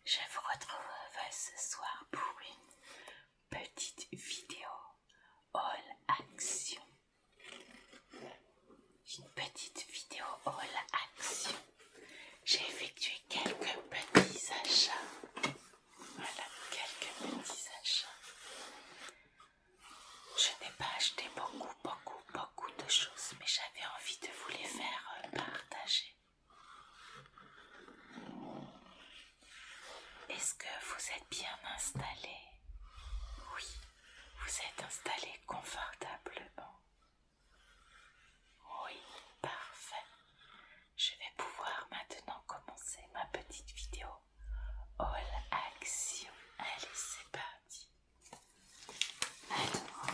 Je vous retrouve ce soir pour une petite vidéo haul action. Une petite vidéo haul action. J'ai effectué quelques petits achats. Voilà, quelques petits achats. Je n'ai pas acheté beaucoup de choses, mais j'avais envie de vous les faire partager. Est-ce que vous êtes bien installé? Oui, vous êtes installé confortablement. Oui, parfait. Je vais pouvoir maintenant commencer ma petite vidéo All Action. Allez, c'est parti. Alors,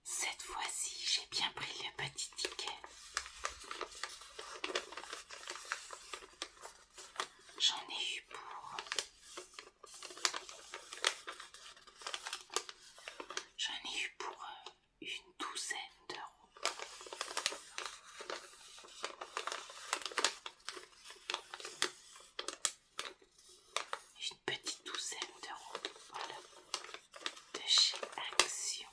cette fois-ci, j'ai bien pris le petit ticket. J'en ai eu pour une douzaine d'euros. Une petite douzaine d'euros, voilà, de chez Action.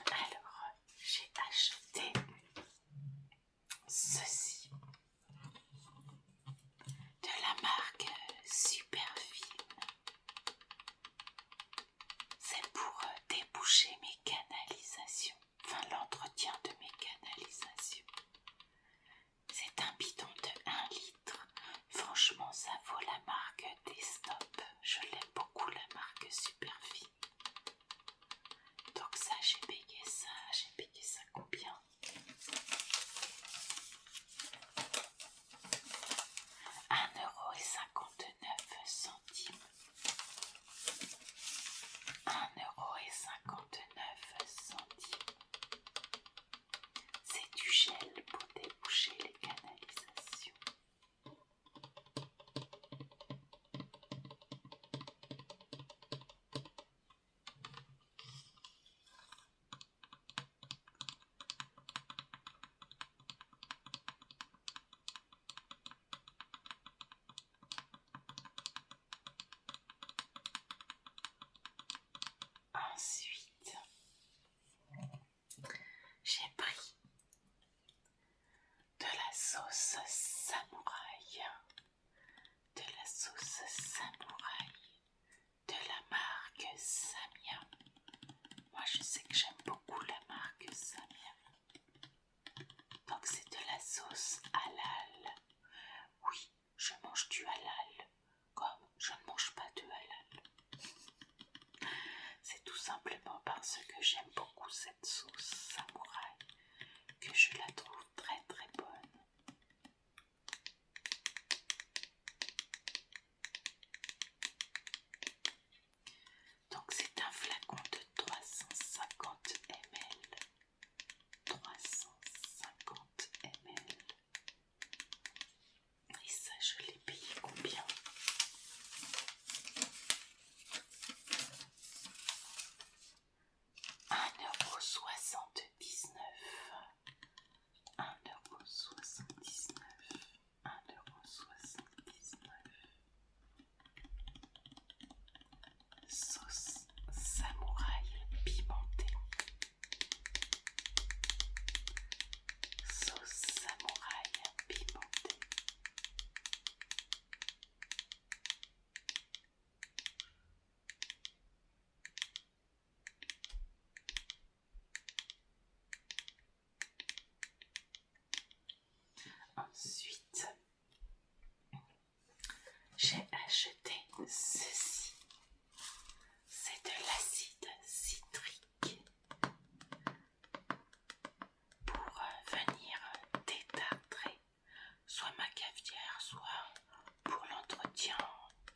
Alors, j'ai acheté ceci de la marque Superfine. C'est pour déboucher mes canalisations, enfin l'entretien de mes canalisations. C'est un bidon de 1 litre. Franchement, ça vaut la marque Desktop. Je l'aime beaucoup, la marque Superfine. Donc ça, j'ai payé ça combien? 1,59 €. 1,59 €. C'est du gel pour déboucher les canalisations. Ensuite, j'ai pris de la sauce samouraï. De la marque Samyang. Moi, je sais que j'aime beaucoup la marque Samyang. Donc, c'est de la sauce halal. Oui, je mange du halal, comme je ne mange pas de halal. C'est tout simplement parce que j'aime beaucoup cette sauce samouraï que je la trouve très très bonne. Donc c'est un flacon de 350 ml. 350 ml. Et ça, je l'ai payé combien? 1,79 €. 1,79 €. 1,79 €. Sauce samouraï pimentée. Sauce samouraï pimentée. Ensuite, j'ai acheté ceci. C'est de l'acide citrique pour venir détartrer soit ma cafetière, soit pour l'entretien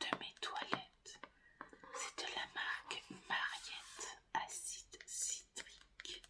de mes toilettes. C'est de la marque Mariette acide citrique.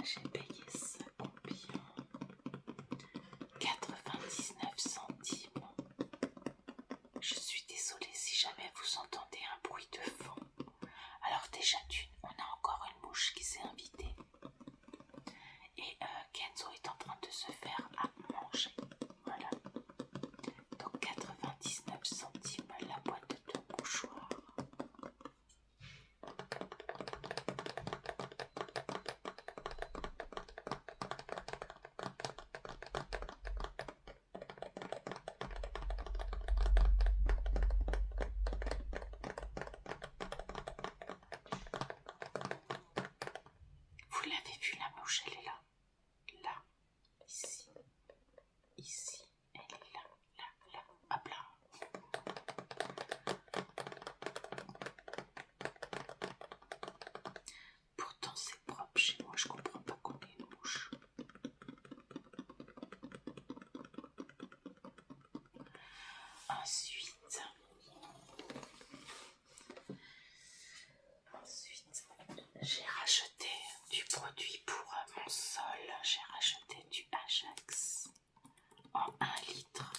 j'ai payé ça combien? 99 centimes. Je suis désolée si jamais vous entendez un bruit de fond. Alors déjà on a encore une mouche qui s'est invitée. Et Kenzo est en train de se faire à manger. Voilà. Donc 99 centimes la boîte de mouchoirs. Vous l'avez vu, la mouche, elle est là. Là. Ici. Ici. Elle est là. Là. Là. Hop là. Pourtant c'est propre chez moi, je comprends pas qu'on ait une mouche. Ensuite, j'ai racheté du produit pour mon sol. J'ai racheté du Ajax en 1 litre.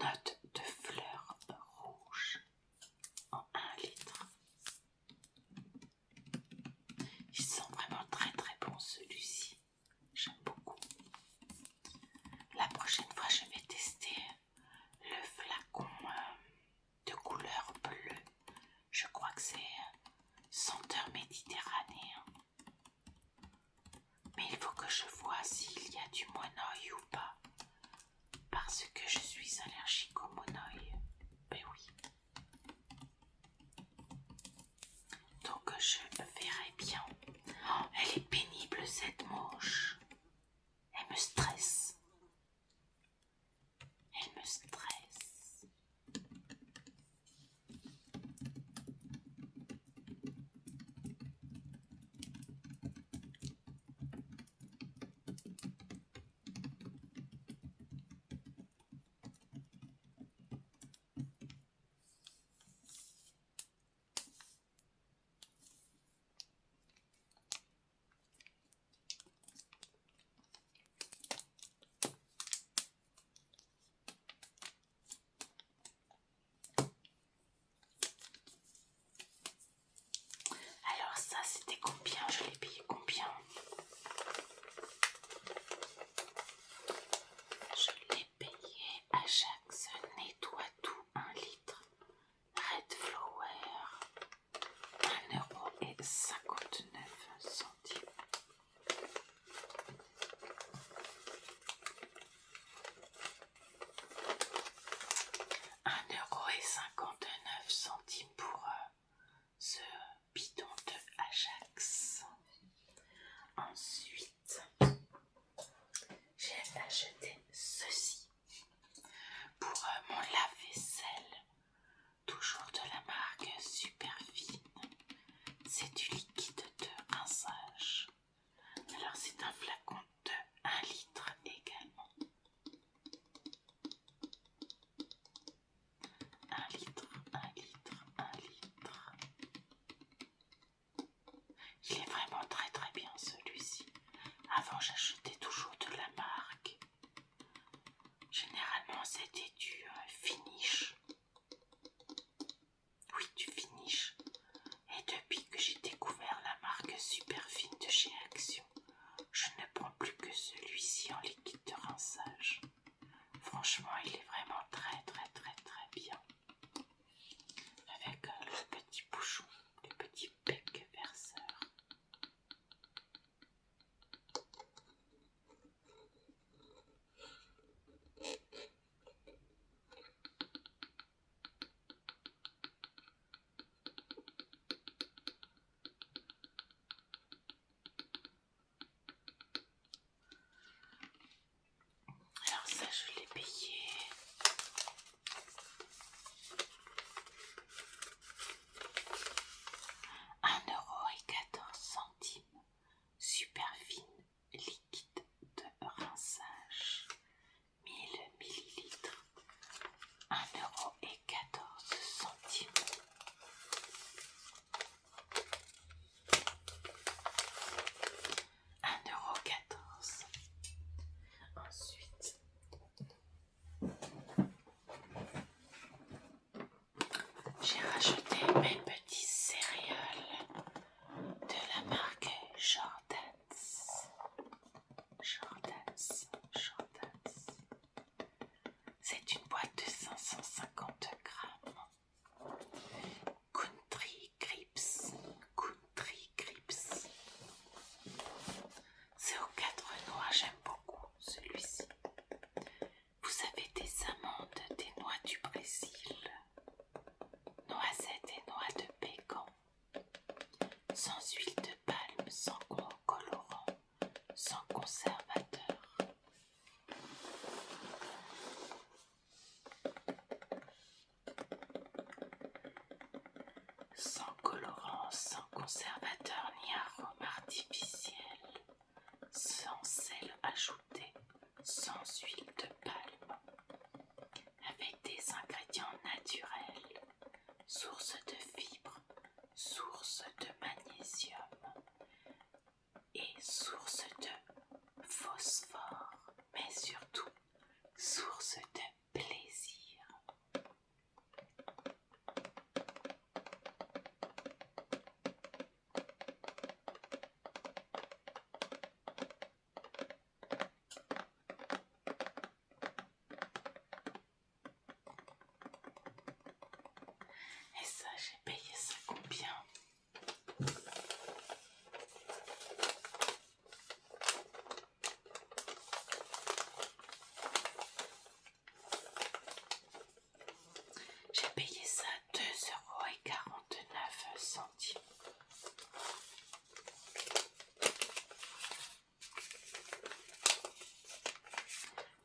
Note de fleurs rouges en 1 litre. Il sent vraiment très très bon celui-ci. J'aime beaucoup. La prochaine fois, je vais tester le flacon de couleur bleue. Je crois que c'est senteur méditerranéen. Mais il faut que je vois s'il y a du monoï ou pas. Parce que je suis allergique au monoï. Ben oui. Donc je verrai bien. Oh, elle est pénible cette mouche. Elle me stresse. Elle me stresse. Alors ça, c'était combien? Je l'ai payé combien? Je l'ai payé Ajax nettoie tout 1 litre. Red Flower 1,59 €. €1,59 pour ce bidon de Ajax. Ensuite, j'ai acheté ceci pour mon lave-vaisselle, toujours de la marque Superfine. C'est du liquide de rinçage. Alors c'est un flacon de 1 litre également. 1 litre, 1 litre, 1 litre. Il est vraiment très très bien celui-ci. Avant j'achetais toujours de la marque. Généralement c'était du Finish. Oui, du Finish. Et depuis que j'ai découvert la marque Superfine de chez Action, je ne prends plus que celui-ci en liquide de rinçage. Franchement, il est vraiment très très très très bien. Avec le petit bouchon, le petit bec verseur. sans huile de palme, sans colorant, sans conservateur. Sans colorant, sans conservateur ni arôme artificiel, sans sel ajouté, sans huile de palme, avec des ingrédients naturels, source de fibres, source de magnésium et source de phosphore, mais surtout source de plaisir. Et ça, j'ai payé ça combien? J'ai payé ça 2,49 €.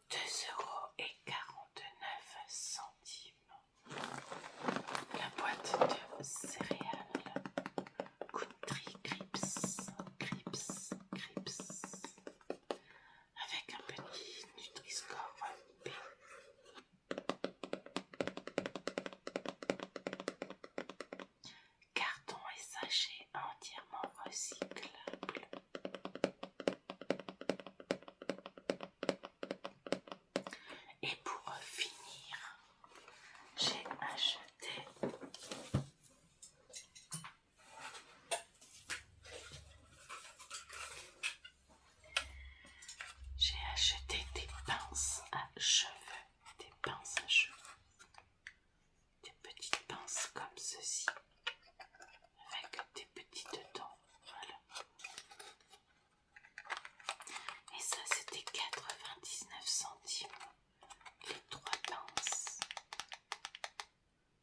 2,49 €. La boîte de céréales Country Crips, avec un petit Nutri-Score B. Carton et sachet entièrement recyclables. Et pour finir, j'ai acheté des pinces à cheveux, des petites pinces comme ceci, avec des petites dents, voilà. Et ça, c'était 99 centimes, les 3 pinces.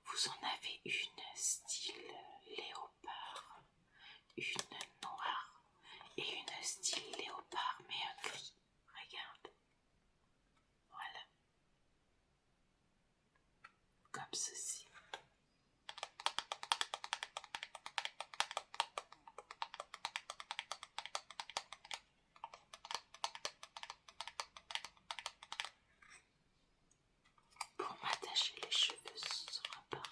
Vous en avez une style léopard, une noire et une style léopard mais un gris. Regarde. Voilà. Comme ceci. Pour m'attacher les cheveux, ce sera parfait.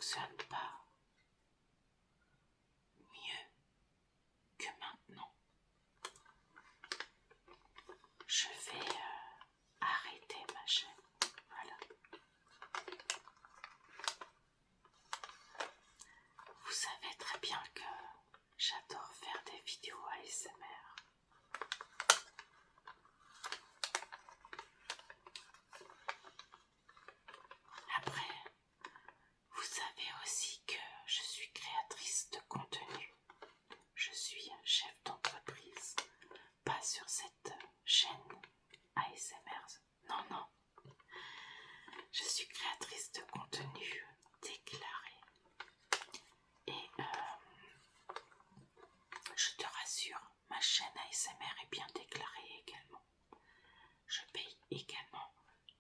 fonctionne pas mieux que maintenant, je vais arrêter ma chaîne. Voilà. Vous savez très bien que j'adore faire des vidéos ASMR. Après, vous savez aussi que je suis créatrice de contenu. Je suis chef d'entreprise, pas sur cette chaîne ASMR. Non, non. Je suis créatrice de contenu déclarée. Et je te rassure, ma chaîne ASMR est bien déclarée également. Je paye également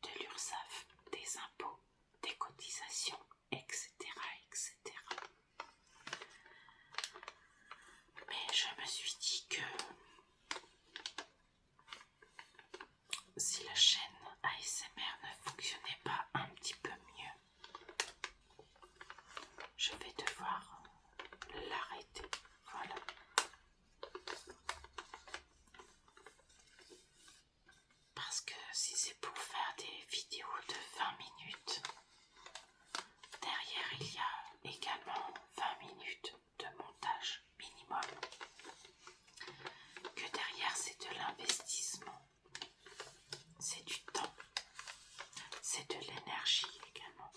de l'URSSAF, des impôts, des cotisations, etc., etc. Mais je me suis dit que si la chaîne ASMR ne fonctionnait pas un petit peu mieux, je vais devoir l'arrêter. Voilà. Parce que si c'est pour faire des vidéos de 20 minutes, derrière il y a également 20 minutes de montage minimum. Que derrière c'est de l'investissement, c'est du temps, c'est de l'énergie également.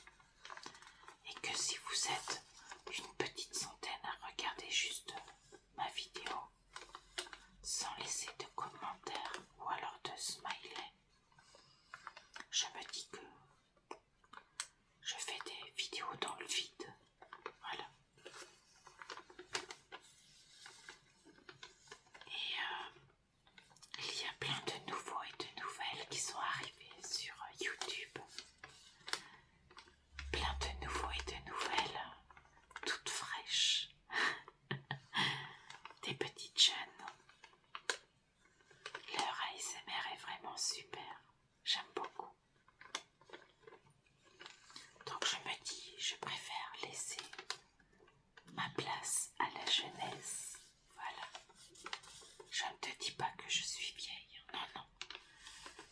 Et que si vous êtes une petite centaine à regarder juste ma vidéo, sans laisser de commentaires ou alors de smiley, je me dis que je fais des vidéos dans le vide. Voilà. Et il y a plein de nouveaux et de nouvelles qui sont arrivés sur YouTube. Plein de nouveaux et de nouvelles, toutes fraîches. Des petites jeunes. Leur ASMR est vraiment super. J'aime beaucoup. Donc je me dis, je préfère laisser ma place à la jeunesse. Voilà. Je ne te dis pas que je suis vieille. Non, non.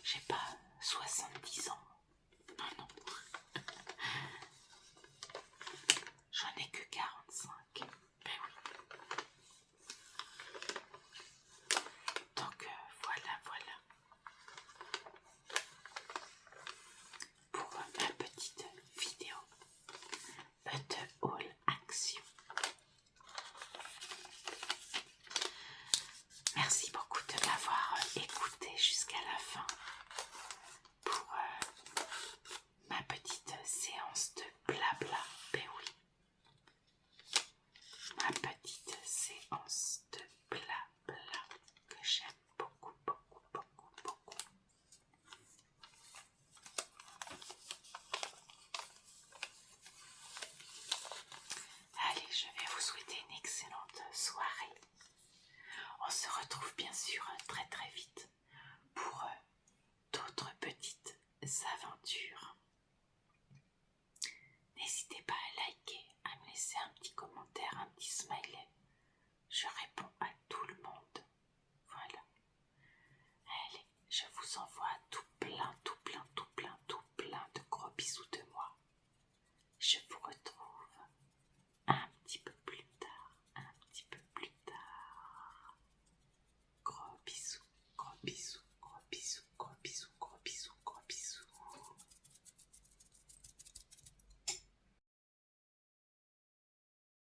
J'ai pas 70 ans. Non, non. J'en ai que 45. Ben oui. Donc voilà, voilà. Pour ma petite vidéo de haul action. Merci beaucoup de m'avoir écouté jusqu'à la fin pour ma petite séance de blabla. Ben oui. Ma petite séance de blabla que j'aime beaucoup, beaucoup, beaucoup, beaucoup. Allez, je vais vous souhaiter une excellente soirée. On se retrouve bien sûr très très vite